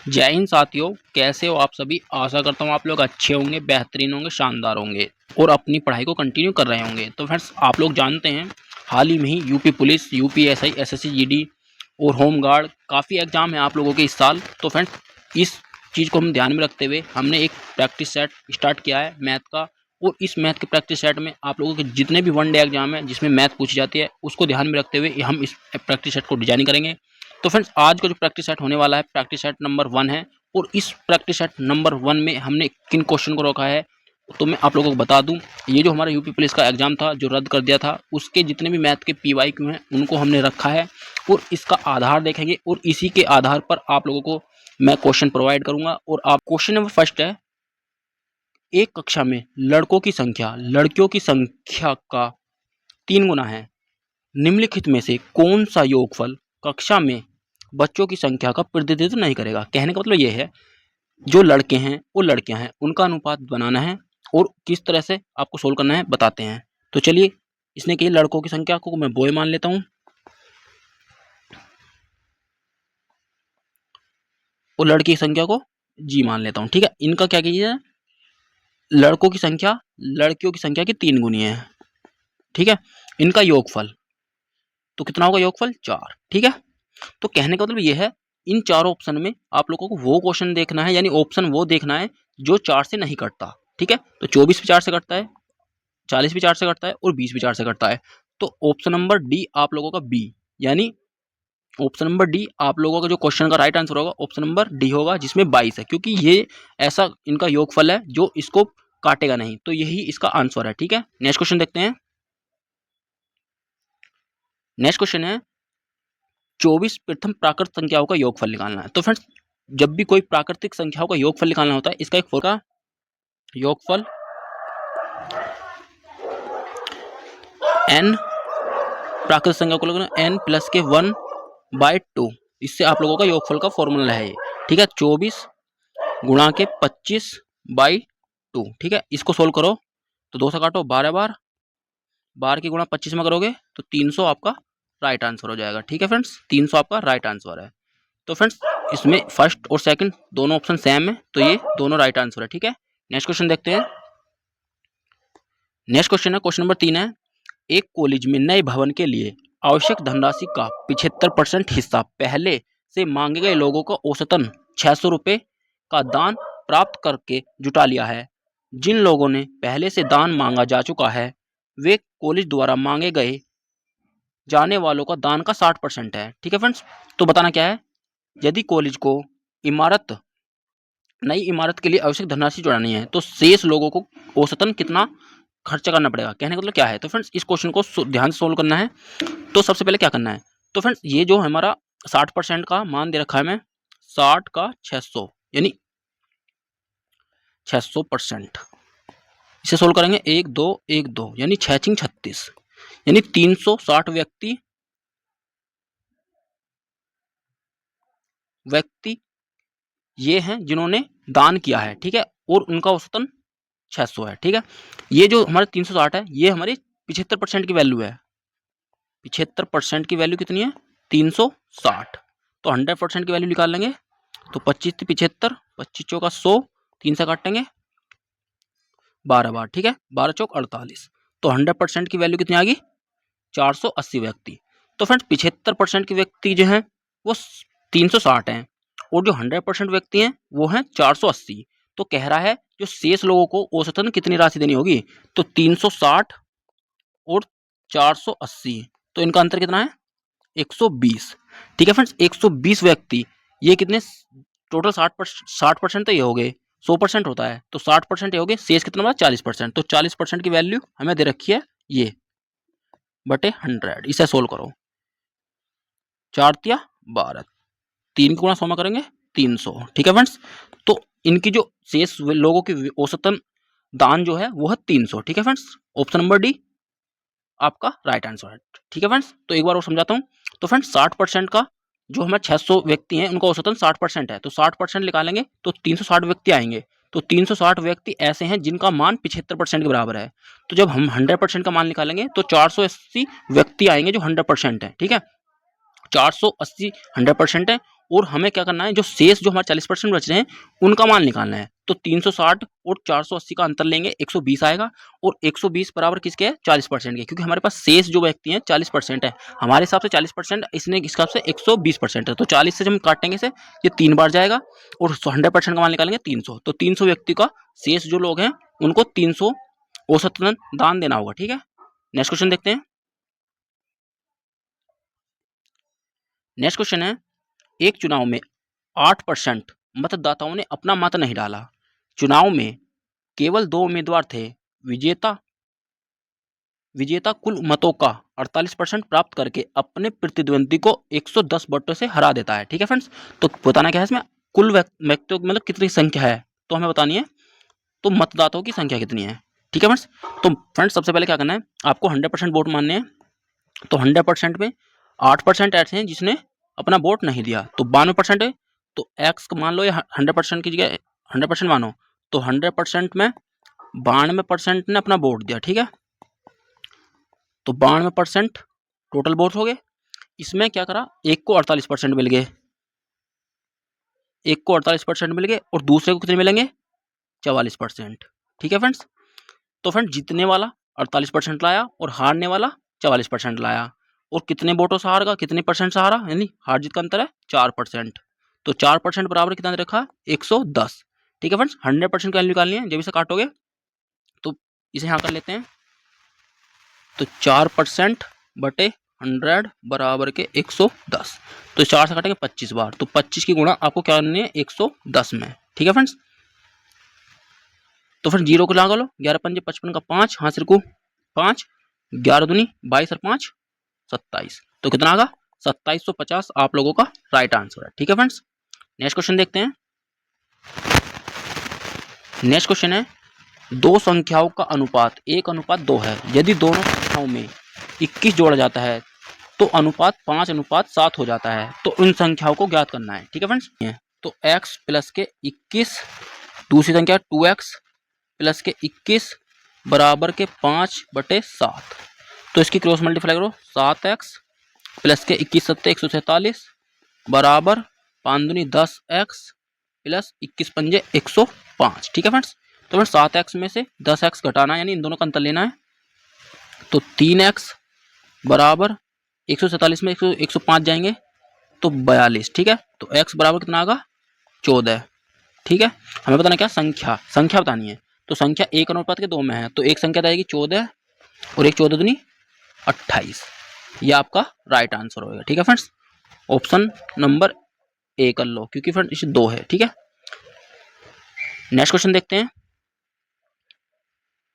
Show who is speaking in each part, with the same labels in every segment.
Speaker 1: जय हिंद साथियों, कैसे हो आप सभी। आशा करता हूँ आप लोग अच्छे होंगे, बेहतरीन होंगे, शानदार होंगे और अपनी पढ़ाई को कंटिन्यू कर रहे होंगे। तो फ्रेंड्स, आप लोग जानते हैं हाल ही में ही UP police, UPSI, SSC GD और होम गार्ड काफ़ी एग्जाम है आप लोगों के इस साल। तो फ्रेंड्स, इस चीज़ को हम ध्यान में रखते हुए हमने एक प्रैक्टिस सेट स्टार्ट किया है मैथ का। और इस मैथ के प्रैक्टिस सेट में आप लोगों के जितने भी वन डे एग्जाम है जिसमें मैथ पूछी जाती है उसको ध्यान में रखते हुए हम इस प्रैक्टिस सेट को डिजाइन करेंगे। तो फ्रेंड्स, आज का जो प्रैक्टिस सेट होने वाला है प्रैक्टिस सेट नंबर 1 है। और इस प्रैक्टिस सेट नंबर 1 में हमने किन क्वेश्चन को रखा है तो मैं आप लोगों को बता दूं। ये जो हमारा यूपी पुलिस का एग्जाम था जो रद्द कर दिया था, उसके जितने भी मैथ के पीवाईक्यू हैं उनको हमने रखा है और इसका आधार देखेंगे और इसी के आधार पर आप लोगों को मैं क्वेश्चन प्रोवाइड करूंगा। और आप क्वेश्चन नंबर फर्स्ट है, एक कक्षा में लड़कों की संख्या लड़कियों की संख्या का 3 गुना है। निम्नलिखित में से कौन सा योगफल कक्षा में बच्चों की संख्या का प्रतिनिधित्व नहीं करेगा। कहने का मतलब ये है, जो लड़के हैं और लड़कियां हैं उनका अनुपात बनाना है और किस तरह से आपको सोल्व करना है बताते हैं। तो चलिए, इसने कही लड़कों की संख्या को मैं बॉय मान लेता हूं और लड़की की संख्या को जी मान लेता हूं। ठीक है, इनका क्या कीजिए, लड़कों की संख्या लड़कियों की संख्या की 3 गुनी है। ठीक है, इनका योगफल तो कितना होगा, योगफल 4। ठीक है, तो कहने का मतलब ये है, इन चारों ऑप्शन में आप लोगों को वो क्वेश्चन देखना है, यानी ऑप्शन वो देखना है जो 4 से नहीं कटता। ठीक है, तो 24 भी 4 से कटता है, 40 भी 4 से कटता है और 20 भी 4 से कटता है। तो ऑप्शन नंबर डी आप लोगों का बी, यानी ऑप्शन नंबर डी आप लोगों का जो क्वेश्चन का राइट आंसर होगा ऑप्शन नंबर डी होगा, जिसमें 22 है, क्योंकि ये ऐसा इनका योगफल है जो इसको काटेगा नहीं। तो यही इसका आंसर है। ठीक है, नेक्स्ट क्वेश्चन देखते हैं। नेक्स्ट क्वेश्चन है, 24 प्रथम प्राकृत संख्याओं का योगफल निकालना है। तो फ्रेंड्स, जब भी कोई प्राकृतिक संख्याओं का योगफल निकालना होता है, इसका एक फॉर्मूला योगफल n प्राकृतिक संख्या को लगना n प्लस के 1/2, इससे आप लोगों का योगफल का फॉर्मूला है ये। ठीक है, 24 गुणा के 25/2। ठीक है, इसको सोल्व करो तो 2 से काटो, 12 बार 12 की गुणा 25 में करोगे तो 300 आपका राइट आंसर हो जाएगा। ठीक है फ्रेंड्स, 300 आपका राइट आंसर है। तो फ्रेंड्स, इसमें फर्स्ट और सेकंड दोनों ऑप्शन सेम है, तो ये दोनों राइट आंसर है। ठीक है, नेक्स्ट क्वेश्चन देखते हैं। नेक्स्ट क्वेश्चन है, क्वेश्चन नंबर 3 है, एक कॉलेज में नए भवन के लिए आवश्यक धनराशि का 75% हिस्सा पहले से मांगे गए लोगों को औसतन 600 रुपये का दान प्राप्त करके जुटा लिया है। जिन लोगों ने पहले से दान मांगा जा चुका है, वे कॉलेज द्वारा मांगे गए जाने वालों का दान का 60% है। ठीक है फ्रेंड्स, तो बताना क्या है, यदि कॉलेज को नई इमारत के लिए आवश्यक धनराशि जुटानी है तो शेष लोगों को औसतन कितना खर्चा करना पड़ेगा। कहने का मतलब क्या है, तो फ्रेंड्स इस क्वेश्चन को ध्यान से सोल्व करना है। तो सबसे पहले क्या करना है, तो फ्रेंड्स ये जो हमारा 60% का मान दे रखा है, मैं 60 का 600 यानी 600%, इसे सोल्व करेंगे 1 2 1 2 यानी 6 6 36 यानी 360 व्यक्ति ये हैं जिन्होंने दान किया है। ठीक है, और उनका औसतन 600 है। ठीक है, ये जो हमारे 360 है ये हमारी 75% की वैल्यू है। 75% की वैल्यू कितनी है, 360। तो 100% की वैल्यू निकाल लेंगे तो 25 75, 25 चौका 100, 3 से काटेंगे 12 बार। ठीक है, 12 चौक 48, तो 100% की वैल्यू कितनी आ गई, 480 व्यक्ति। तो फ्रेंड्स 75% के व्यक्ति जो हैं वो 360 हैं और जो 100% व्यक्ति हैं वो हैं 480। तो कह रहा है जो शेष लोगों को औसतन कितनी राशि देनी होगी, तो 360 और 480, तो इनका अंतर कितना है, 120। ठीक है फ्रेंड्स, 120 व्यक्ति, ये कितने टोटल 60% तो ये हो गए, 100% होता है तो 60% ये हो गए, शेष कितना बचा 40%। तो 40% की वैल्यू हमें दे रखी है ये बटे 100। इसे सोल्व करो, 4 तिया 12, 3 गुणा 100 में करेंगे 300। ठीक है फ्रेंड्स, तो इनकी जो शेष लोगों की औसतन दान जो है वो है 300। ठीक है फ्रेंड्स, ऑप्शन नंबर डी आपका राइट आंसर है। ठीक है फ्रेंड्स, तो एक बार और समझाता हूँ। तो फ्रेंड्स 60% का जो हमारे 600 व्यक्ति हैं उनका औसतन 60% है, तो 60% निकालेंगे तो 360 व्यक्ति आएंगे। तो 360 व्यक्ति ऐसे हैं जिनका मान 75% के बराबर है। तो जब हम 100% का मान निकालेंगे तो 480 व्यक्ति आएंगे जो 100% है। ठीक है, 480 100% है और हमें क्या करना है, जो शेष जो हमारे 40% बच रहे हैं उनका मान निकालना है। तो 360 और 480 का अंतर लेंगे, 120 आएगा, और 120 बराबर किसके है, 40% के, क्योंकि हमारे पास शेष जो व्यक्ति हैं 40% है, हमारे हिसाब से 40%, इसने इस हिसाब से 120% है। तो 40 से जब हम काटेंगे से ये 3 बार जाएगा, और 100% का मान निकालेंगे 300। तो 300 व्यक्ति का शेष जो लोग हैं उनको 300 औसतन दान देना होगा। ठीक है, नेक्स्ट क्वेश्चन देखते हैं। नेक्स्ट क्वेश्चन है, एक चुनाव में 8% मतदाताओं ने अपना मत नहीं डाला। चुनाव में केवल 2 उम्मीदवार थे। विजेता कुल मतों का 48% प्राप्त करके अपने प्रतिद्वंदी को 110 वोटों से हरा देता है। ठीक है फ्रेंड्स, तो बताना क्या है इसमें, कुल व्यक्तियों की मतलब कितनी संख्या है तो हमें बतानी है, तो मतदाताओं की संख्या कितनी है। ठीक है फ्रेंड्स, तो फ्रेंड्स सबसे पहले क्या करना है, आपको 100% वोट मानने हैं। तो 100% में 8% ऐसे हैं जिसने अपना वोट नहीं दिया, तो 92% है। तो एक्स को मान लो, या 100% की जगह 100% मानो, तो 100% में 92% ने अपना वोट दिया। ठीक है, तो 92% टोटल वोट हो गए। इसमें क्या करा, एक को 48% मिल गए, एक को 48% मिल गए, और दूसरे को कितने मिलेंगे, 44%। ठीक है फ्रेंड्स, तो फ्रेंड जीतने वाला 48% लाया और हारने वाला 44% लाया, और कितने वोटों से हार गया, कितने परसेंट से हारा, यानी हार जीत का अंतर है 4%। तो 4% बराबर कितना दे रखा, 110। ठीक है फ्रेंड्स, 100% की वैल्यू निकालनी है, जब इसे काटोगे तो इसे यहाँ कर लेते हैं। तो 4% बटे 100 बराबर के 110। तो 4 से काटेंगे 25 बार, तो 25 की गुणा आपको क्या करनी है, 110 में। ठीक है फ्रेंड्स, तो फिर 0 को लगा लो, 11 पंजे 55 का 5, हाँ सिर को 5, 11 दूनी 22 और 5 27। तो कितना आगा, 2750 आप लोगों का राइट आंसर है। ठीक है फ्रेंड्स, नेक्स्ट क्वेश्चन देखते हैं। नेक्स्ट क्वेश्चन है, दो संख्याओं का अनुपात 1:2 है। यदि दोनों संख्याओं में 21 जोड़ा जाता है तो अनुपात 5:7 हो जाता है। तो उन संख्याओं को ज्ञात करना है। ठीक है फ्रेंड्स, तो x प्लस के 21, दूसरी संख्या 2x प्लस के 21 बराबर के 5/7। तो इसकी क्रॉस मल्टीप्लाई करो, 7x प्लस के 21 सत्ते 147 बराबर 5 दूनी 10x प्लस 21 पंजे 105। ठीक है फ्रेंड्स, तो फ्रेंड्स 7x में से 10x घटाना है, यानी इन दोनों का अंतर लेना है। तो 3x बराबर 147 में 105 जाएंगे तो 42। ठीक है, तो x बराबर कितना आएगा, 14। ठीक है, हमें बताना क्या, संख्या बतानी है। तो संख्या 1:2 में है, तो एक संख्या आएगी 14 और एक 14 दूनी 28। ये आपका राइट आंसर होगा। ठीक है फ्रेंड्स, ऑप्शन नंबर ए कर लो, क्योंकि फ्रेंड इसे 2 है। ठीक है, नेक्स्ट क्वेश्चन देखते हैं।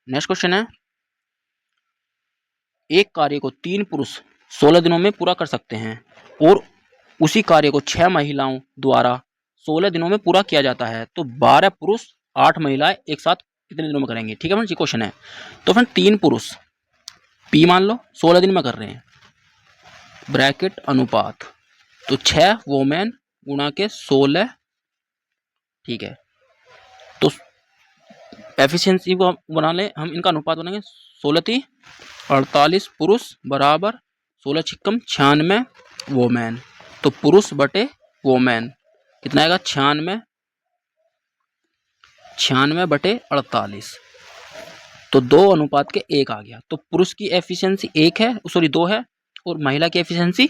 Speaker 1: नेक्स्ट क्वेश्चन है, एक कार्य को 3 पुरुष 16 दिनों में पूरा कर सकते हैं, और उसी कार्य को 6 महिलाओं द्वारा 16 दिनों में पूरा किया जाता है, तो 12 पुरुष 8 महिलाएं एक साथ कितने दिनों में करेंगे। ठीक है फ्रेंड्स, ये क्वेश्चन है। तो फ्रेंड 3 पुरुष पी मान लो 16 दिन में कर रहे हैं, ब्रैकेट अनुपात, तो 6 वोमेन गुणा के 16। ठीक है, तो एफिशिएंसी को बना ले हम, इनका अनुपात बनाएंगे, 16 48 पुरुष बराबर 16 छिक्कम 96 वोमेन। तो पुरुष बटे वोमेन कितना आएगा, 96 बटे 48। तो 2:1 आ गया। तो पुरुष की एफिशिएंसी 1 है, सॉरी 2 है, और महिला की एफिशिएंसी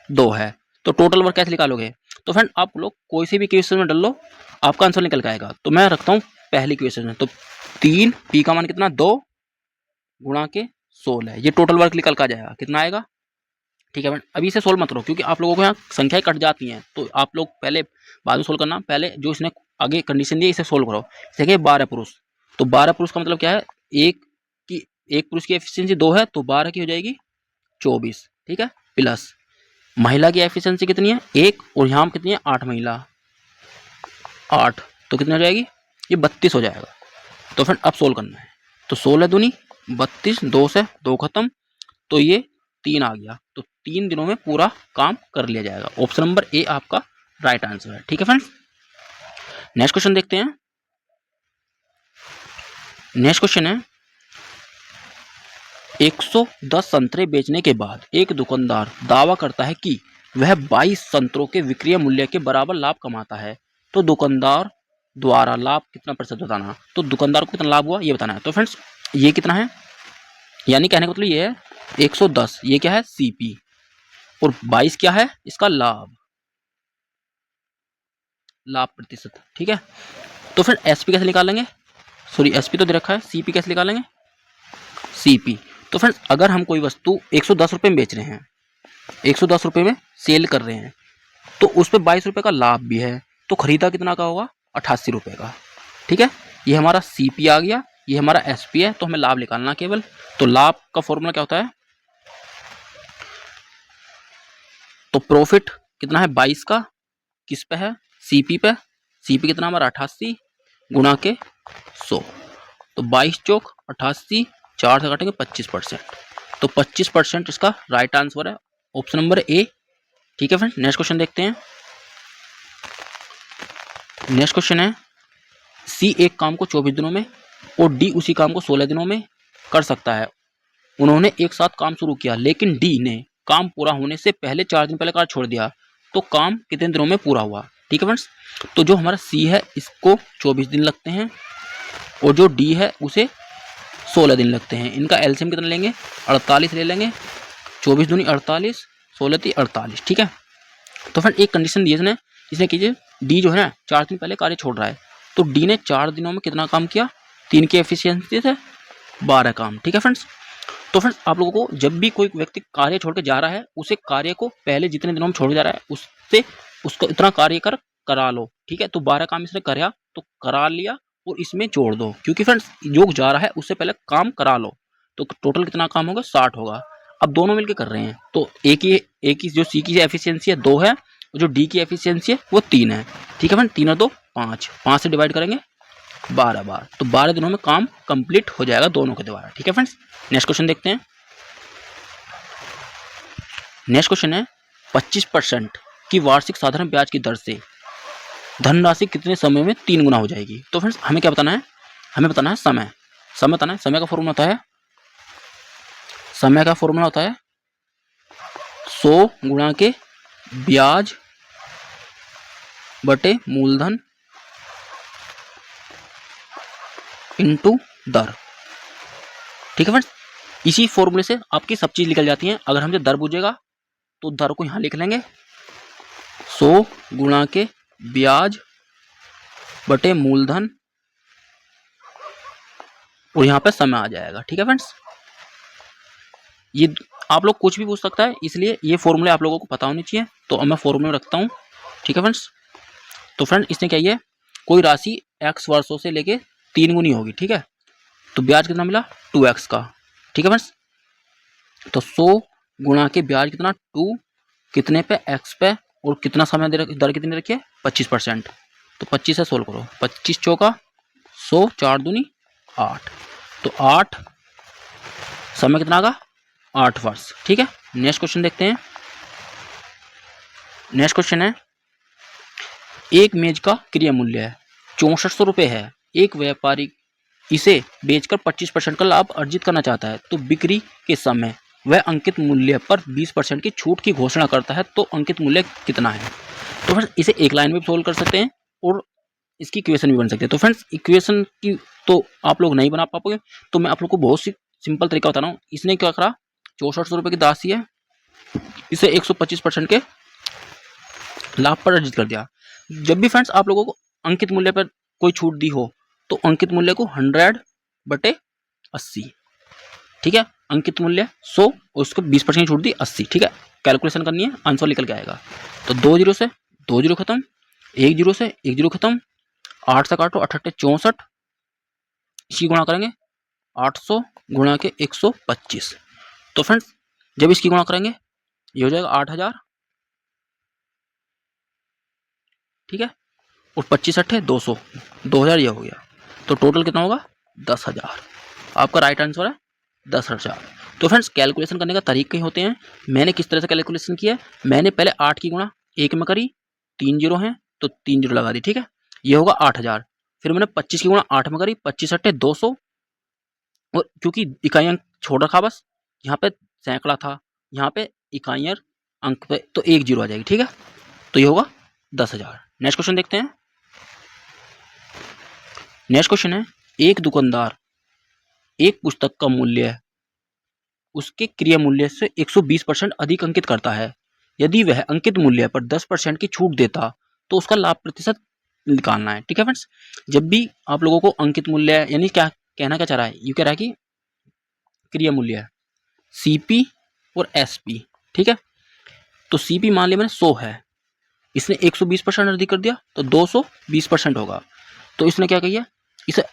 Speaker 1: 2 है। तो टोटल वर्क कैसे निकालोगे, तो फ्रेंड आप लोग कोई सी भी क्वेश्चन में डाल लो, आपका आंसर निकल के आएगा। तो मैं रखता हूँ पहली क्वेश्चन में, तो 3 पी का मान कितना, 2 गुणा के 16, ये टोटल वर्क निकल का जाएगा, कितना आएगा। ठीक है फ्रेंड, अभी इसे सोल्व मत करो, क्योंकि आप लोगों को यहाँ संख्याएं कट जाती हैं, तो आप लोग पहले बाद में सोल्व करना, पहले जो इसने आगे कंडीशन दी इसे सोल्व करो। देखिए 12 पुरुष, तो 12 पुरुष का मतलब क्या है, एक पुरुष की एफिशिएंसी 2 है, तो 12 की हो जाएगी 24। ठीक है, प्लस महिला की एफिशिएंसी कितनी है, 1, और यहाँ कितनी है, 8 महिला, 8, तो कितनी हो जाएगी, ये 32 हो जाएगा। तो फिर अब सोल्व करना है, तो 16 दूनी 32, 2 से 2 खत्म, तो ये 3 आ गया। तो 3 दिनों में पूरा काम कर लिया जाएगा। ऑप्शन नंबर ए आपका राइट आंसर है। ठीक है फ्रेंड्स, नेक्स्ट क्वेश्चन देखते हैं। नेक्स्ट क्वेश्चन है, 110 संतरे बेचने के बाद एक दुकानदार दावा करता है कि वह 22 संतरों के विक्रय मूल्य के बराबर लाभ कमाता है तो दुकानदार द्वारा लाभ कितना प्रतिशत बताना। तो दुकानदार को कितना लाभ हुआ ये बताना है। तो फ्रेंड्स ये कितना है, यानी कहने का मतलब ये है 110, ये क्या है सीपी, और 22 क्या है इसका लाभ प्रतिशत। ठीक है, तो फिर एसपी कैसे निकालेंगे, सॉरी एसपी तो दे रखा है, सीपी कैसे निकालेंगे, सीपी। तो फ्रेंड्स अगर हम कोई वस्तु 110 रुपये में बेच रहे हैं, 110 रुपये में सेल कर रहे हैं, तो उस पर 22 रुपये का लाभ भी है, तो खरीदा कितना का होगा 88 रुपये का। ठीक है, ये हमारा सीपी आ गया, ये हमारा एसपी है, तो हमें लाभ निकालना केवल। तो लाभ का फॉर्मूला क्या होता है, तो प्रॉफिट कितना है 22 का, किस पे है सीपी पे, सीपी कितना हमारा 88 गुणा के 100, तो 22 चौक 88, 4 से काटेंगे 25%, तो 25% इसका राइट आंसर है, ऑप्शन नंबर ए। ठीक है फ्रेंड, नेक्स्ट क्वेश्चन देखते हैं। नेक्स्ट क्वेश्चन है सी एक काम को 24 दिनों में और डी उसी काम को 16 दिनों में कर सकता है। उन्होंने एक साथ काम शुरू किया, लेकिन डी ने काम पूरा होने से पहले 4 दिन पहले कार्य छोड़ दिया, तो काम कितने दिनों में पूरा हुआ। ठीक है फ्रेंड्स, तो जो हमारा सी है इसको 24 दिन लगते हैं और जो डी है उसे 16 दिन लगते हैं। इनका एलसीएम कितना लेंगे, 48 ले लेंगे, 24 दूनी 48, 16 ती 48। ठीक है, तो फ्रेंड एक कंडीशन दी है इसने कीजिए, डी जो है ना 4 दिन पहले कार्य छोड़ रहा है, तो डी ने 4 दिनों में कितना काम किया, 3 की एफिशिएंसी से 12 काम। ठीक है फ्रेंड्स, तो फ्रेंड्स आप लोगों को जब भी कोई व्यक्ति कार्य छोड़ के जा रहा है, उसे कार्य को पहले जितने दिनों में छोड़ जा रहा है उससे उसको इतना कार्य करा लो। ठीक है, तो 12 काम इसने करा तो करा लिया और इसमें जोड़ दो, क्योंकि फ्रेंड्स जो जा रहा है उससे पहले काम करा लो, तो टोटल कितना काम होगा 60 होगा। अब दोनों मिलकर कर रहे हैं, तो एक ही जो सी की एफिशिएंसी है 2 है, और जो डी की एफिशिएंसी है वो 3 है। ठीक है फ्रेंड, 3 और 2 5, 5 से डिवाइड करेंगे 12 बार, तो 12 दिनों में काम कंप्लीट हो जाएगा दोनों के द्वारा। ठीक है फ्रेंड्स, नेक्स्ट क्वेश्चन देखते हैं। नेक्स्ट क्वेश्चन है 25% की वार्षिक साधारण ब्याज की दर से धनराशि कितने समय में 3 गुना हो जाएगी। तो फ्रेंड्स हमें क्या बताना है, हमें बताना है समय, समय बताना है। समय का फॉर्मूला होता है, समय का फॉर्मूला होता है 100 गुणा के ब्याज बटे मूलधन इनटू दर। ठीक है फ्रेंड्स, इसी फॉर्मूले से आपकी सब चीज निकल जाती है। अगर हमसे दर पूछेगा तो दर को यहां लिख लेंगे 100 गुणा के ब्याज बटे मूलधन, और यहां पे समय आ जाएगा। ठीक है फ्रेंड्स, ये आप लोग कुछ भी पूछ सकता है, इसलिए ये फॉर्मूले आप लोगों को पता होनी चाहिए, तो अब मैं फॉर्मूले रखता हूं। ठीक है फ्रेंड्स, तो फ्रेंड इसने क्या, ये कोई राशि x वर्षों से लेके 3 गुनी होगी। ठीक है, तो ब्याज कितना मिला 2x का। ठीक है फ्रेंड्स, तो 100 गुणा के ब्याज कितना 2 कितने पे x पे, और कितना समय दर कितनी रखी है 25%, तो 25 से 16 करो, 25 चौका 100, 4 दूनी 8, तो 8 समय कितना आगा 8 वर्ष। ठीक है, नेक्स्ट क्वेश्चन देखते हैं। नेक्स्ट क्वेश्चन है एक मेज का क्रय मूल्य है 6400 रुपये है, एक व्यापारी इसे बेचकर 25% का लाभ अर्जित करना चाहता है, तो बिक्री के समय वह अंकित मूल्य पर 20% की छूट की घोषणा करता है, तो अंकित मूल्य कितना है। तो फ्रेंड्स इसे एक लाइन में सोल्व कर सकते हैं और इसकी इक्वेशन भी बन सकती है। तो फ्रेंड्स इक्वेशन की तो आप लोग नहीं बना पाओगे, तो मैं आप लोग को बहुत सी सिंपल तरीका बता रहा हूँ। इसने क्या करा 6400 रुपये की राशि है, इसे 125% के लाभ पर अर्जित कर दिया। जब भी फ्रेंड्स आप लोगों को अंकित मूल्य पर कोई छूट दी हो, तो अंकित मूल्य को 100/80। ठीक है, अंकित मूल्य 100 और उसको 20% छूट दी 80। ठीक है, कैलकुलेशन करनी है, आंसर निकल के आएगा। तो 2 जीरो से 2 जीरो खत्म, 1 जीरो से 1 जीरो खत्म, 8 से काटो 8 64, इसी गुणा करेंगे 800 गुणा के 125। तो फ्रेंड्स जब इसकी गुणा करेंगे ये हो जाएगा 8000। ठीक है, और 25 अट्ठे 200, 2000 ये हो गया, तो टोटल कितना होगा 10,000। आपका राइट आंसर है 10,000। तो फ्रेंड्स कैलकुलेशन करने का तरीके ही होते हैं। मैंने किस तरह से कैलकुलेशन किया है, मैंने पहले 8 की गुणा 1 में करी, 3 जीरो हैं तो 3 जीरो लगा दी। ठीक है, ये होगा 8000। फिर मैंने 25 की गुणा 8 में करी, 25 अट्ठे 200, और क्योंकि इकाइयां छोड़ रखा बस, यहाँ पे सैकड़ा था, यहाँ पे इकाइयां अंक पे तो एक जीरो आ जाएगी, ठीक है। तो ये होगा 10,000। नेक्स्ट क्वेश्चन देखते हैं। नेक्स्ट क्वेश्चन है, एक दुकानदार एक पुस्तक का मूल्य उसके क्रय मूल्य से 120% अधिक अंकित करता है। यदि वह अंकित मूल्य पर 10% की छूट देता तो उसका लाभ प्रतिशत निकालना है, ठीक है फ्रेंड्स। जब भी आप लोगों को अंकित मूल्य यानी क्या कहना क्या चाह रहा है, ये कह रहा है कि क्रय मूल्य सीपी और एसपी, ठीक है। तो सीपी मान लिया मैंने 100 है, इसने 120% अधिक कर दिया तो 220% होगा। तो इसने क्या किया, इसे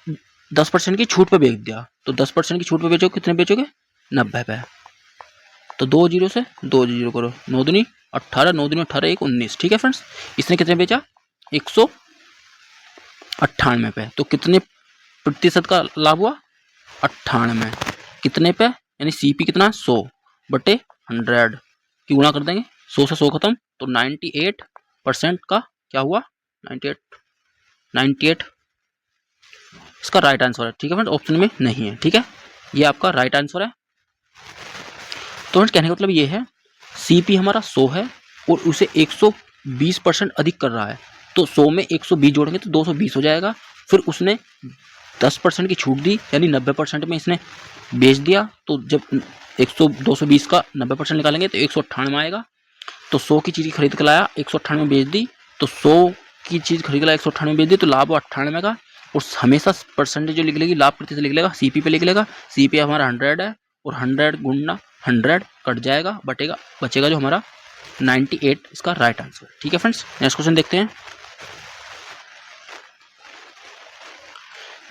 Speaker 1: 10% की छूट पे बेच दिया। तो 10% की छूट पे बेचोगे, कितने बेचोगे, 90 पे। तो 2 जीरो से 2 जीरो करो, 9 दूनी 18, 9 दूनी 18, 1 19, ठीक है फ्रेंड्स। इसने कितने बेचा, 198 पे। तो कितने प्रतिशत का लाभ हुआ, 98। कितने पे, यानी सीपी कितना, 100 बटे 100 की गुणा कर देंगे, 100 से 100 खत्म, तो 98% का क्या हुआ, 98 इसका राइट आंसर है, ठीक है फ्रेंड्स। ऑप्शन में नहीं है, ठीक है, ये आपका राइट आंसर है। तो फ्रेंड्स कहने का मतलब ये है, सीपी हमारा 100 है और उसे 120% अधिक कर रहा है। तो 100 में 120 जोड़ेंगे तो 220 हो जाएगा। फिर उसने 10% की छूट दी, यानी 90% में इसने बेच दिया। तो जब 220 का 90% निकालेंगे तो 198 आएगा। तो 100 की चीज़ खरीद कर लाया, 198 में बेच दी। तो 100 की चीज़ खरीद कर लाया, 198 में बेच दी, तो लाभ 98 का। और हमेशा परसेंटेज जो लिख लेगी, लाभ प्रतिशत लिख लेगा, सीपी पे लिख लेगा। सीपी हमारा 100 है और 100 गुणना 100 कट जाएगा, बटेगा, बचेगा जो हमारा 98, इसका राइट आंसर, ठीक है फ्रेंड्स। नेक्स्ट क्वेश्चन देखते हैं।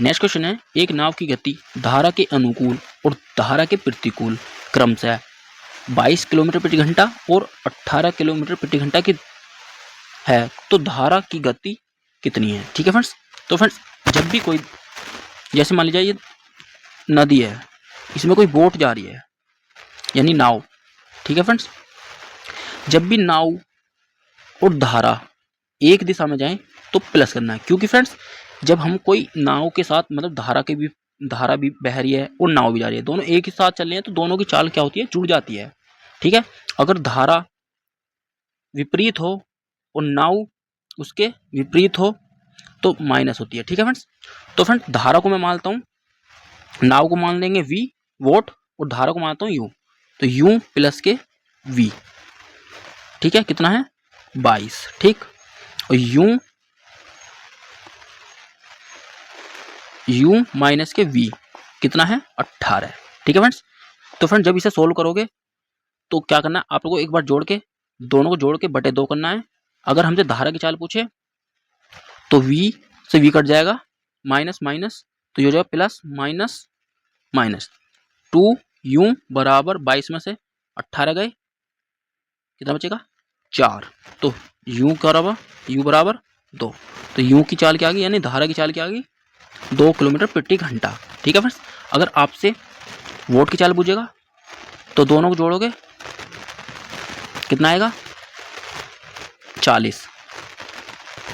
Speaker 1: नेक्स्ट क्वेश्चन है, एक नाव की गति धारा के अनुकूल और धारा के प्रतिकूल क्रमशः 22 किलोमीटर प्रति घंटा और 18 किलोमीटर प्रति घंटा की है, तो धारा की गति कितनी है, ठीक है फ्रेंड्स। तो फ्रेंड्स जब भी कोई, जैसे मान लीजिए ये नदी है, इसमें कोई बोट जा रही है यानी नाव, ठीक है फ्रेंड्स। जब भी नाव और धारा एक दिशा में जाएं तो प्लस करना है, क्योंकि फ्रेंड्स जब हम कोई नाव के साथ मतलब धारा भी बह रही है और नाव भी जा रही है, दोनों एक ही साथ चल रहे हैं, तो दोनों की चाल क्या होती है, जुड़ जाती है, ठीक है। अगर धारा विपरीत हो और नाव उसके विपरीत हो तो माइनस होती है, ठीक है फ्रेंड्स। तो फ्रेंड्स धारा को मैं मानता हूँ, नाव को मान लेंगे v वोट और धारा को मानता हूँ u, तो u प्लस के v, ठीक है, कितना है 22, ठीक। और u माइनस के v कितना है 18, ठीक है फ्रेंड्स। तो फ्रेंड्स जब इसे सोल्व करोगे तो क्या करना है, आप लोगों को एक बार जोड़ के दोनों को जोड़ के बटे 2 करना है। अगर हमसे धारा की चाल पूछे तो v से v कट जाएगा, माइनस माइनस, तो ये हो जाएगा प्लस माइनस माइनस, 2u बराबर 22 में से 18 गए, कितना बचेगा 4। तो u बराबर 2। तो u की चाल क्या आ गई, यानी धारा की चाल क्या आ गई, 2 किलोमीटर प्रति घंटा, ठीक है फ्रेंड्स। अगर आपसे वोट की चाल पूछेगा तो दोनों को जोड़ोगे कितना आएगा 40,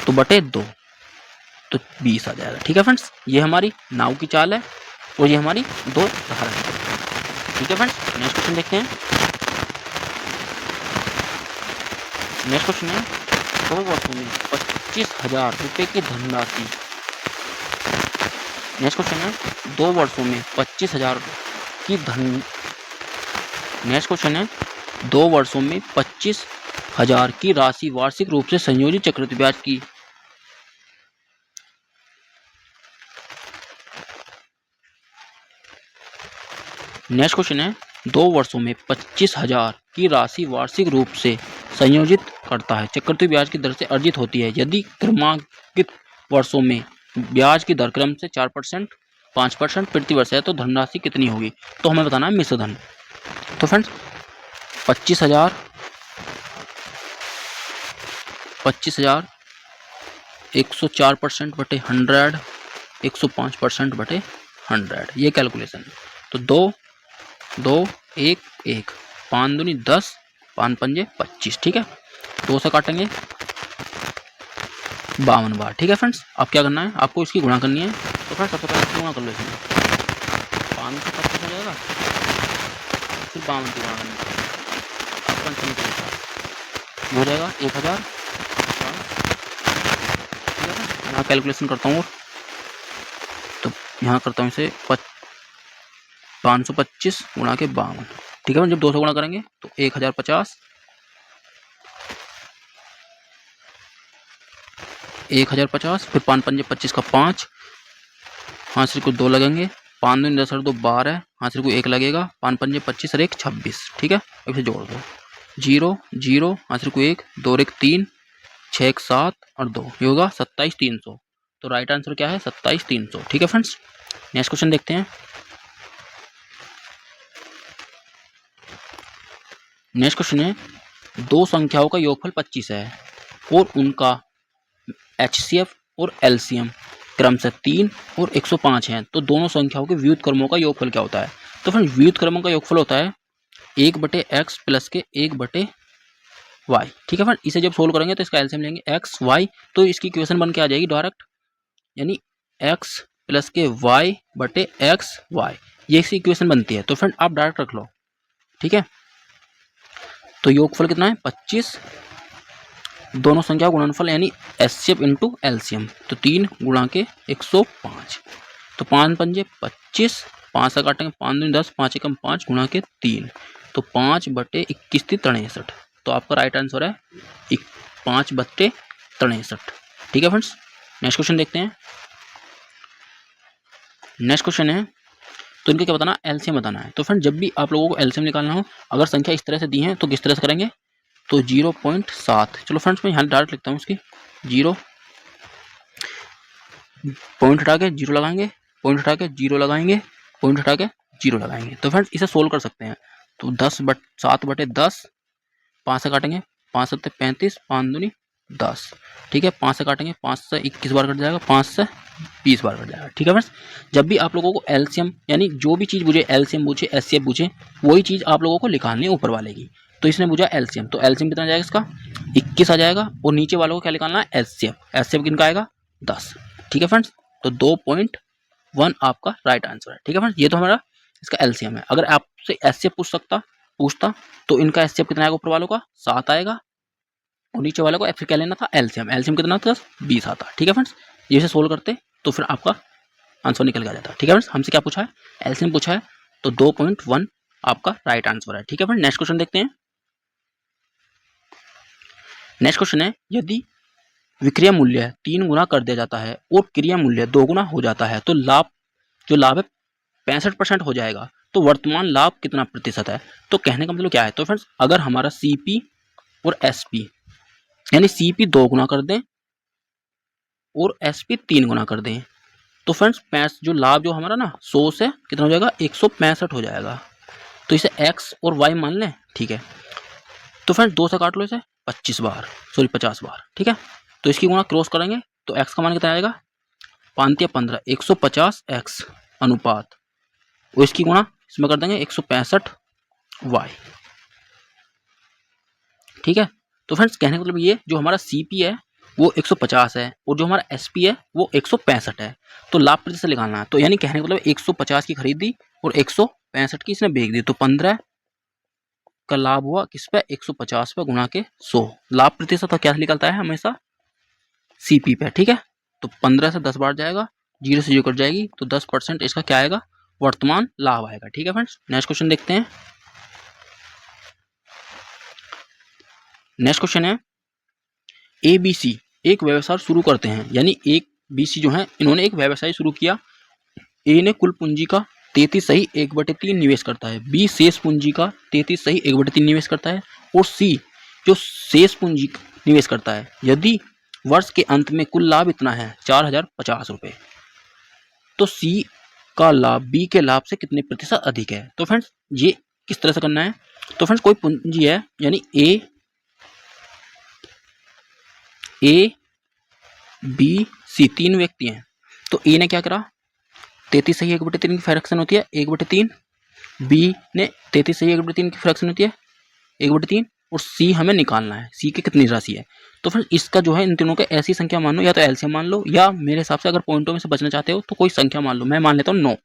Speaker 1: तो बटे 2, तो 20 आ जाएगा, ठीक है फ्रेंड्स। ये हमारी नाव की चाल है और ये हमारी 2 धारा की चाल, ठीक है फ्रेंड्स। नेक्स्ट क्वेश्चन देखते हैं। नेक्स्ट क्वेश्चन है, 2 वर्षों में 25,000 रुपये की धनराशि। नेक्स्ट क्वेश्चन है, 2 वर्षों में 25,000 की धन। नेक्स्ट क्वेश्चन है, 2 वर्षों में 25,000 की राशि वार्षिक रूप से संयोजित चक्रवृद्धि ब्याज की। नेक्स्ट क्वेश्चन है, 2 वर्षों में 25,000 की राशि वार्षिक रूप से संयोजित करता है, चक्रवृद्धि ब्याज की दर से अर्जित होती है। यदि क्रमांकित वर्षों में ब्याज की दर क्रम से 4%, 5% प्रति वर्ष है, तो धनराशि कितनी होगी। तो हमें बताना है मिश्र धन। तो फ्रेंड्स 25,000 104% बटे 100, 105% बटे 100, ये कैलकुलेशन है। तो 2 2 1 1, 5 दूनी 10, 5 पंजे 25, ठीक है। 2 से काटेंगे 52 बार, ठीक है फ्रेंड्स। अब क्या करना है, आपको इसकी गुणा करनी है। तो फ्रेंड्स सबसे पहले गुणा कर लो इसमें, 5 से 25 हो जाएगा, फिर 52 की गुणा करनी है, 55 के साथ हो जाएगा 1050। यहाँ कैलकुलेशन करता हूँ तो यहाँ करता हूँ इसे 525 गुणा के 52। ठीक है, जब 200 गुणा करेंगे तो 1050, 1050, फिर 5 पंजे 25 का 5, हाथ को 2 लगेंगे, 5 दूनी 10 और 2 12, हाथ को 1 लगेगा, 5 पंजे 25 और 1 26। ठीक है, अब इसे जोड़ दो, 0 0, हाथ को 1, 2 और 1 3, 6 1 7 और 2, ये होगा 27300। तो राइट आंसर क्या है? 27300। ठीक है फ्रेंड्स, नेक्स्ट क्वेश्चन देखते हैं। नेक्स्ट क्वेश्चन है, दो संख्याओं का योगफल 25 है और उनका HCF और LCM क्रमशः 3 और 105 है, तो दोनों संख्याओं के व्युत्क्रमों का योगफल क्या होता है? तो फ्रेंड्स व्युत्क्रमों का योगफल होता है 1/x प्लस के 1/y। ठीक है फ्रेंड, इसे जब सोल्व करेंगे तो इसका एलसीएम लेंगे x y, तो इसकी इक्वेशन बन के आ जाएगी डायरेक्ट, यानी x प्लस के y/x y, ये इसकी इक्वेशन बनती है। तो फ्रेंड आप डायरेक्ट रख लो। ठीक है, तो योगफल कितना है? 25, दोनों संख्या गुणनफल यानी HCF इंटू LCM, तो 3 गुणा के 105, तो 5 पंजे 25, 5 से काटेंगे 5 दूनी 10, 5 एकम 5 गुणा के 3, तो 5/21 63। तो आपका राइट आंसर है 5/63। ठीक है फ्रेंड्स, नेक्स्ट क्वेश्चन देखते हैं। नेक्स्ट क्वेश्चन है, तो इनका क्या बताना? एलसीएम बताना है। तो फ्रेंड जब भी आप लोगों को एलसीएम निकालना हो, अगर संख्या इस तरह से दी है तो किस तरह से करेंगे? तो 0.7। चलो फ्रेंड्स मैं यहाँ डायरेक्ट लिखता हूँ इसकी, 0 पॉइंट हटा के 0 लगाएंगे, पॉइंट हटा के 0 लगाएंगे, पॉइंट हटा के 0 लगाएंगे। तो फ्रेंड्स इसे सोल्व कर सकते हैं। तो 7/10, 5 से काटेंगे, 5 7 35, 5 दूनी 10। ठीक है, 5 से काटेंगे, 5 से 21 बार कट जाएगा, 5 से 20 बार कट जाएगा। ठीक है फ्रेंड्स, जब भी आप लोगों को एलसीएम यानी जो भी चीज़ पूछे, एलसीएम पूछे, एचसीएफ पूछे, वही चीज़ आप लोगों को लिखानी है ऊपर वाले की। तो इसने पूछा एलसीएम, तो एलसीएम कितना जाएगा इसका? 21 आ जाएगा, और नीचे वालों को क्या निकालना है? एचसीएफ। एचसीएफ किनका आएगा? 10। ठीक है फ्रेंड्स, तो 2.1 आपका राइट आंसर है। ठीक है फ्रेंड्स, ये तो हमारा इसका एलसीएम है। अगर आपसे एचसीएफ पूछता तो इनका एचसीएफ कितना आएगा? ऊपर वालों का 7 आएगा, और नीचे वाले को फिर क्या लेना था? एलसीएम। एलसीएम कितना था? 20 आता। ठीक है फ्रेंड्स, ये से सोल्व करते तो फिर आपका आंसर निकल गया जाता। ठीक है फ्रेंड्स, हमसे क्या पूछा है? एलसीएम पूछा है, तो 2.1 आपका राइट आंसर है। ठीक है फ्रेंड, नेक्स्ट क्वेश्चन देखते हैं। नेक्स्ट क्वेश्चन है, यदि विक्रिया मूल्य 3 गुना कर दिया जाता है और क्रिया मूल्य 2 गुना हो जाता है, तो जो लाभ है 65% हो जाएगा, तो वर्तमान लाभ कितना प्रतिशत है? तो कहने का मतलब क्या है? तो फ्रेंड्स अगर हमारा सीपी और एसपी यानी सीपी 2 गुना कर दें और एसपी 3 गुना कर दें, तो फ्रेंड्स जो लाभ जो हमारा ना 100 से कितना हो जाएगा? 165 हो जाएगा। तो इसे x और y मान लें। ठीक है, तो फ्रेंड्स 2 से काट लो इसे 50 बार। ठीक है, तो इसकी गुणा क्रॉस करेंगे तो x का मान कितना आएगा? 5 या 15, 150x अनुपात, और इसकी गुणा इसमें कर देंगे 165y। ठीक है, तो फ्रेंड्स कहने का मतलब ये जो हमारा CP है वो 150 है और जो हमारा SP है वो 165 है, तो लाभ प्रतिशत निकालना है। तो यानी कहने का मतलब 150 की खरीदी और 165 की इसने बेच दी, तो 15 का लाभ हुआ किस पे? 150 पे गुणा के 100। लाभ प्रतिशत क्या निकलता है? हमेशा CP पे। ठीक है, तो 15 से 10 बार जाएगा, 0 से 0 कट जाएगी, तो 10% इसका क्या आएगा? वर्तमान लाभ आएगा। ठीक है फ्रेंड्स, नेक्स्ट क्वेश्चन देखते हैं। नेक्स्ट क्वेश्चन है, ABC एक व्यवसाय शुरू करते हैं, यानी एक BC जो है इन्होंने एक व्यवसाय शुरू किया। A ने कुल पूंजी का 33 सही 1/3 निवेश करता है, B शेष पूंजी का 33 सही 1/3 निवेश करता है, और C जो शेष पूंजी निवेश करता है। यदि वर्ष के अंत में कुल लाभ इतना है 4050 रुपये, तो C का लाभ B के लाभ से कितने प्रतिशत अधिक है? तो फ्रेंड्स ये किस तरह से करना है? तो फ्रेंड्स कोई पूंजी है, यानी A B C 3 व्यक्ति हैं, तो A ने क्या करा? 33 सही 1/3 की फ्रैक्शन होती है 1/3, B ने 33 सही 1/3 की फ्रैक्शन होती है 1/3, और C हमें निकालना है, C की कितनी राशि है। तो फिर इसका जो है इन तीनों के ऐसी संख्या मान लो, या तो एलसीएम मान लो, या मेरे हिसाब से अगर पॉइंटों में से बचना चाहते हो तो कोई संख्या मान लो। मैं मान लेता हूँ 9,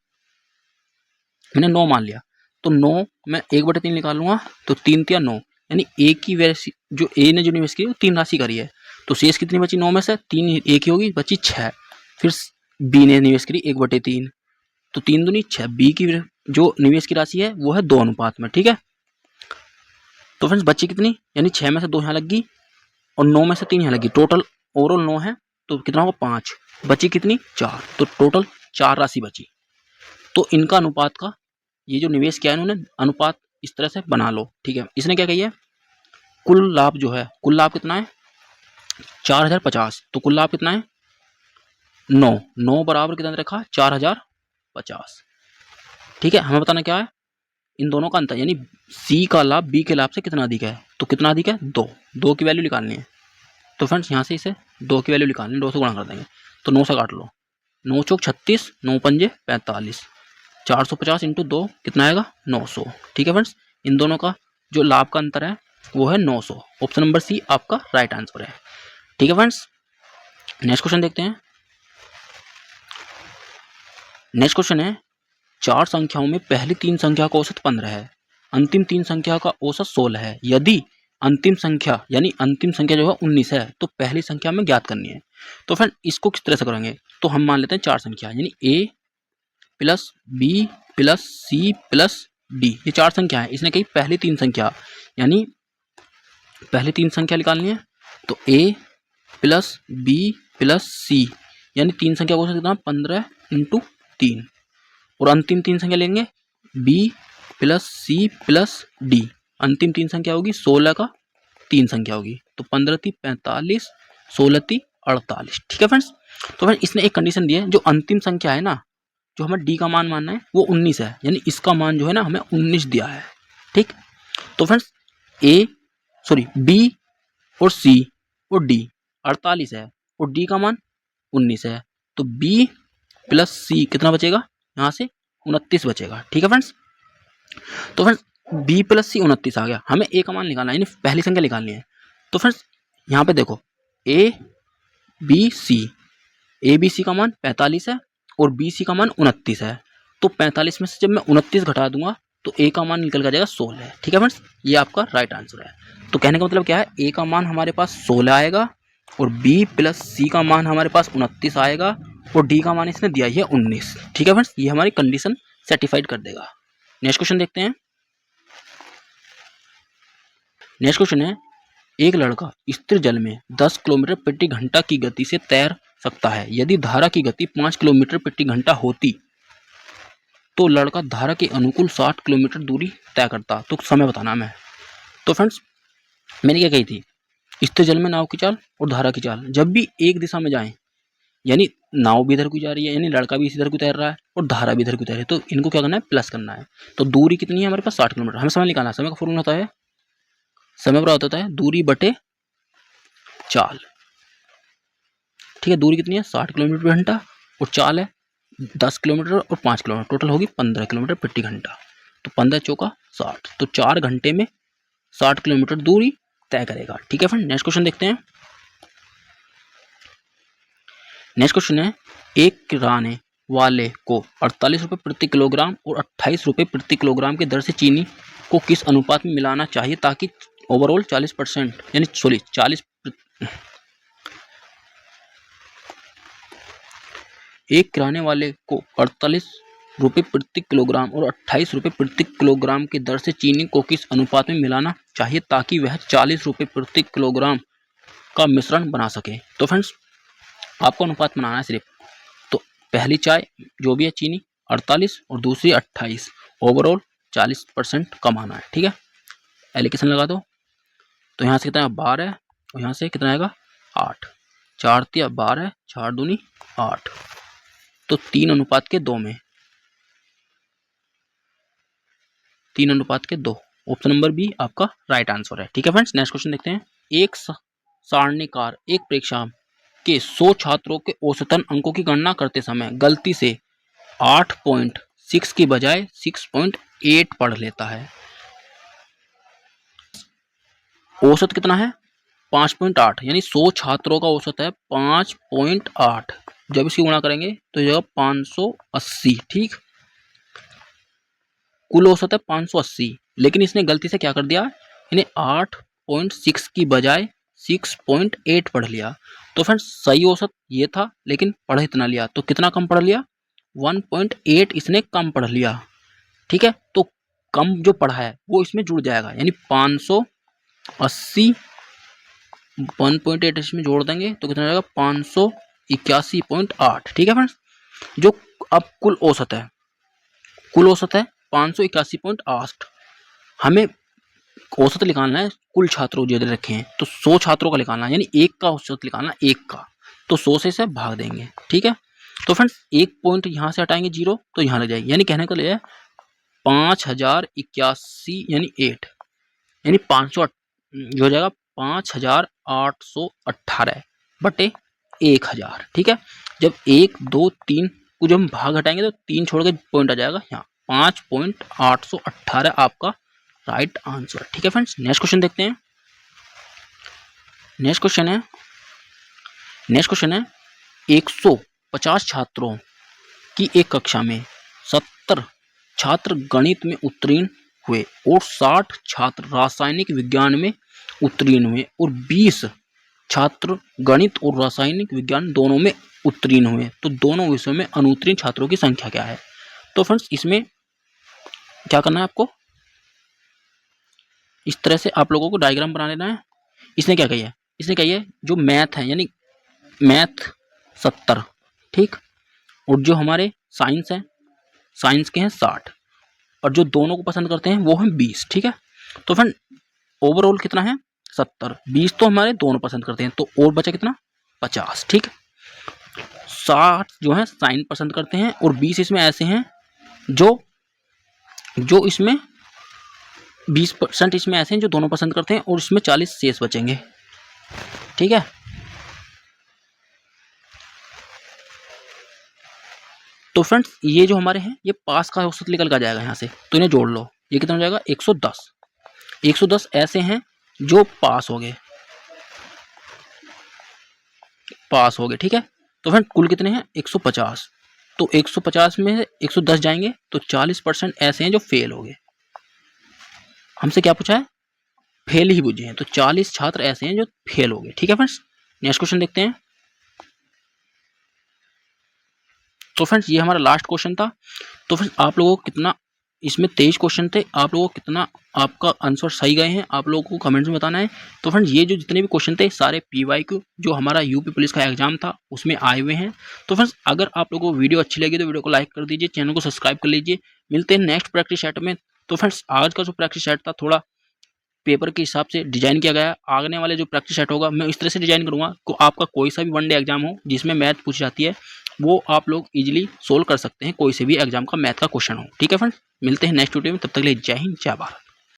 Speaker 1: मैंने 9 मान लिया, तो 9 मैं 1/3 निकालूंगा, तो 3 3 9, यानी ए की वैसी जो ए ने जो निवेश की वो 3 राशि करी है, तो शेष कितनी बची 9 में से 3 ए की होगी, बची 6। फिर बी ने निवेश करी 1/3, तो 3 दूनी 6। बी की जो निवेश की राशि है वो है 2 अनुपात में, ठीक है। तो फ्रेंड्स बची कितनी, यानी 6 में से 2 यहाँ लग गई और 9 में से 3 यहाँ लगी, टोटल ओवरऑल 9 है, तो कितना होगा 5। बची कितनी 4, तो टोटल 4 राशि बची। तो इनका अनुपात का ये जो निवेश किया है इन्होंने अनुपात इस तरह से बना लो, ठीक है। इसने क्या कही है, कुल लाभ जो है, कुल लाभ कितना है 4050, तो कुल लाभ कितना है 9 बराबर कितना रखा 4050, ठीक है। हमें बताना क्या है इन दोनों का अंतर, यानी सी का लाभ बी के लाभ से कितना अधिक है, तो कितना अधिक है 2 की वैल्यू निकालनी है। तो फ्रेंड्स यहाँ से इसे 2 की वैल्यू निकालनी है, 2 से गुणा कर देंगे, तो 9 से काट लो, 9 चौक 36, 9 पंजे 45, 450 इंटू 2 कितना आएगा 900, ठीक है फ्रेंड्स। इन दोनों का जो लाभ का अंतर है वो है 900। ऑप्शन नंबर सी आपका राइट आंसर है, ठीक है फ्रेंड्स। नेक्स्ट क्वेश्चन देखते हैं। नेक्स्ट क्वेश्चन है 4 संख्याओं में पहली 3 संख्या का औसत 15 है, अंतिम 3 संख्या का औसत 16 है। यदि अंतिम संख्या यानी अंतिम संख्या जो है 19 है, तो पहली संख्या में ज्ञात करनी है। तो फ्रेंड इसको किस तरह से करेंगे, तो हम मान लेते हैं 4 संख्या यानी A plus B plus C plus D, ये 4 संख्या है। इसने कही पहली 3 संख्या, यानी पहली 3 संख्या निकालनी है, तो ए प्लस बी प्लस सी, यानी 3 संख्या को कितना 15 इंटू 3, और अंतिम 3 संख्या लेंगे B plus C plus D, अंतिम 3 संख्या होगी 16 का 3 संख्या होगी, तो 15 × 45, 16 × 48, ठीक है फ्रेंड्स। तो फ्रेंड्स इसने एक कंडीशन दी है, जो अंतिम संख्या है ना, जो हमें डी का मान मानना है वो 19 है, यानी इसका मान जो है ना हमें 19 दिया है, ठीक। तो फ्रेंड्स बी और सी और डी 48 है और डी का मान 19 है, तो बी प्लस सी कितना बचेगा यहाँ से 29 बचेगा, ठीक है फ्रेंड्स। तो फ्रेंड्स बी प्लस सी 29 आ गया, हमें ए का मान निकालना है, यानी पहली संख्या निकालनी है। तो फ्रेंड्स यहाँ पे देखो ए बी सी का मान 45 है और बी सी का मान 29 है, तो 45 में से जब मैं 29 घटा दूंगा तो ए का मान निकल कर जाएगा 16, ठीक है फ्रेंड्स। ये आपका राइट आंसर है। तो कहने का मतलब क्या है, ए का मान हमारे पास 16 आएगा और बी प्लस सी का मान हमारे पास 29 आएगा और डी का मान इसने दिया ही है 19, ठीक है फ्रेंड्स। ये हमारी कंडीशन सेटिफाइड कर देगा। नेक्स्ट क्वेश्चन देखते हैं। नेक्स्ट क्वेश्चन है, एक लड़का स्थिर जल में 10 किलोमीटर प्रति घंटा की गति से तैर सकता है। यदि धारा की गति 5 किलोमीटर प्रति घंटा होती तो लड़का धारा के अनुकूल 60 किलोमीटर दूरी तय करता, तो समय बताना है। तो फ्रेंड्स मैंने क्या कही थी, स्थिर जल में नाव की चाल और धारा की चाल जब भी एक दिशा में जाएं, यानी नाव भी इधर को जा रही है, यानी लड़का भी इधर को तैर रहा है और धारा भी इधर को तैर रही है, तो इनको क्या करना है प्लस करना है। तो दूरी कितनी है हमारे पास 60 किलोमीटर, हमें समय निकालना है। समय का फॉर्मूला होता है, समय बराबर होता है दूरी बटे चाल, ठीक है। दूरी कितनी है 60 किलोमीटर प्रति घंटा और चाल है 10 किलोमीटर और 5 किलोमीटर, टोटल होगी 15 किलोमीटर प्रति घंटा, तो 15 चौका 60, तो 4 घंटे में 60 किलोमीटर दूरी तय करेगा, ठीक है फ्रेंड। नेक्स्ट क्वेश्चन देखते हैं। नेक्स्ट क्वेश्चन है, एक किराने वाले को 48 रुपये प्रति किलोग्राम और 28 रुपये प्रति किलोग्राम की दर से चीनी को किस अनुपात में मिलाना चाहिए ताकि ओवरऑल 40% यानी 40 एक किराने वाले को 48 रुपये प्रति किलोग्राम और 28 रुपये प्रति किलोग्राम की दर से चीनी को किस अनुपात में मिलाना चाहिए ताकि वह 40 रुपये प्रति किलोग्राम का मिश्रण बना सके। तो फ्रेंड्स आपको अनुपात बनाना है सिर्फ, तो पहली चाय जो भी है चीनी 48 और दूसरी 28, ओवरऑल 40% कमाना है, ठीक है। एलिकेशन लगा दो, तो यहाँ से कितना 12 और यहाँ से कितना आएगा 8, 4 × 12, 4 दूनी 8, तो 3 अनुपात के 2 में 3 अनुपात के 2, ऑप्शन नंबर बी आपका राइट आंसर है, ठीक है फ्रेंड्स। नेक्स्ट क्वेश्चन देखते हैं। एक सारणीकार एक परीक्षा के 100 छात्रों के औसतन अंकों की गणना करते समय गलती से 8.6 की बजाय 6.8 पढ़ लेता है। औसत कितना है 5.8, यानी 100 छात्रों का औसत है 5.8, जब इसकी गुणा करेंगे तो यह 580, ठीक। कुल औसत है 580, लेकिन इसने गलती से क्या कर दिया यानी 8.6 की बजाय 6.8 पढ़ लिया। तो फ्रेंड्स सही औसत ये था, लेकिन पढ़ इतना लिया, तो कितना कम पढ़ लिया, 1.8 इसने कम पढ़ लिया। ठीक है, तो कम जो पढ़ा है वो इसमें जुड़ जाएगा, यानी 580 1.8 इसमें जोड़ देंगे तो कितना जाएगा, 581.8। ठीक है फ्रेंड्स, जो अब कुल औसत है 581.8। हमें औसत निकालना है, कुल छात्रों जो रखे हैं तो 100 छात्रों का निकालना है, यानी एक का औसत निकालना, एक का, तो 100 से इसे भाग देंगे। ठीक है, तो फ्रेंड्स एक पॉइंट यहाँ से हटाएंगे 0 तो यहाँ लग जाएगी, यानी कहने को लिए 5081 यानी 8, यानी 500 जो हो जाएगा 5818 बटे 1000। ठीक है, जब 1 2 3 को जब हम भाग हटाएंगे तो 3 छोड़ के पॉइंट आ जाएगा यहाँ, 5.818 आपका राइट आंसर। ठीक है फ्रेंड्स, नेक्स्ट क्वेश्चन देखते हैं। नेक्स्ट क्वेश्चन है 150 छात्रों की एक कक्षा में 70 छात्र गणित में उत्तीर्ण हुए और 60 छात्र रासायनिक विज्ञान में उत्तीर्ण हुए और 20 छात्र गणित और रासायनिक विज्ञान दोनों में उत्तीर्ण हुए, तो दोनों विषयों में अनुत्तीर्ण छात्रों की संख्या क्या है। तो फ्रेंड्स इसमें क्या करना है आपको, इस तरह से आप लोगों को डायग्राम बना लेना है। इसने क्या कही है, इसने कही है जो मैथ है यानी मैथ 70, ठीक, और जो हमारे साइंस है, साइंस के हैं 60, और जो दोनों को पसंद करते हैं वो हैं 20। ठीक है, तो फ्रेंड ओवरऑल कितना है 70, 20 तो हमारे दोनों पसंद करते हैं, तो और बचा कितना 50। ठीक, 60 जो है साइंस पसंद करते हैं और 20 इसमें ऐसे हैं जो इसमें 20% इसमें ऐसे हैं जो दोनों पसंद करते हैं, और इसमें 40 शेष बचेंगे। ठीक है, तो फ्रेंड्स ये जो हमारे हैं ये पास का औसत निकल कर जाएगा यहाँ से, तो इन्हें जोड़ लो, ये कितना हो जाएगा 110। 110 ऐसे हैं जो पास हो गए, ठीक है, तो फ्रेंड कुल कितने हैं 150, तो 150 में 110 जाएंगे तो 40% ऐसे हैं जो फेल हो गए। हमसे क्या पूछा है, फेल ही पूछे हैं, तो 40 छात्र ऐसे हैं जो फेल हो गए। ठीक है फ्रेंड्स, नेक्स्ट क्वेश्चन देखते हैं। तो फ्रेंड्स ये हमारा लास्ट क्वेश्चन था। तो फ्रेंड्स आप लोगों को कितना, इसमें 23 क्वेश्चन थे, आप लोगों को कितना आपका आंसर सही गए हैं आप लोगों को कमेंट्स में बताना है। तो फ्रेंड्स ये जो जितने भी क्वेश्चन थे सारे PYQ जो हमारा यूपी पुलिस का एग्जाम था उसमें आए हुए हैं। तो फ्रेंड्स अगर आप लोगों को वीडियो अच्छी लगी तो वीडियो को लाइक कर दीजिए, चैनल को सब्सक्राइब कर लीजिए। मिलते हैं नेक्स्ट प्रैक्टिस सेट में। तो फ्रेंड्स आज का जो प्रैक्टिस सेट था थोड़ा पेपर के हिसाब से डिजाइन किया गया है, आगने वाले जो प्रैक्टिस सेट होगा मैं इस तरह से डिजाइन करूंगा को आपका कोई सा भी वनडे एग्जाम हो जिसमें मैथ पूछी जाती है वो आप लोग इजीली सोल्व कर सकते हैं, कोई से भी एग्जाम का मैथ का क्वेश्चन हो। ठीक है फ्रेंड्स, मिलते हैं नेक्स्ट वीडियो में, तब तक के लिए जय हिंद जय भारत।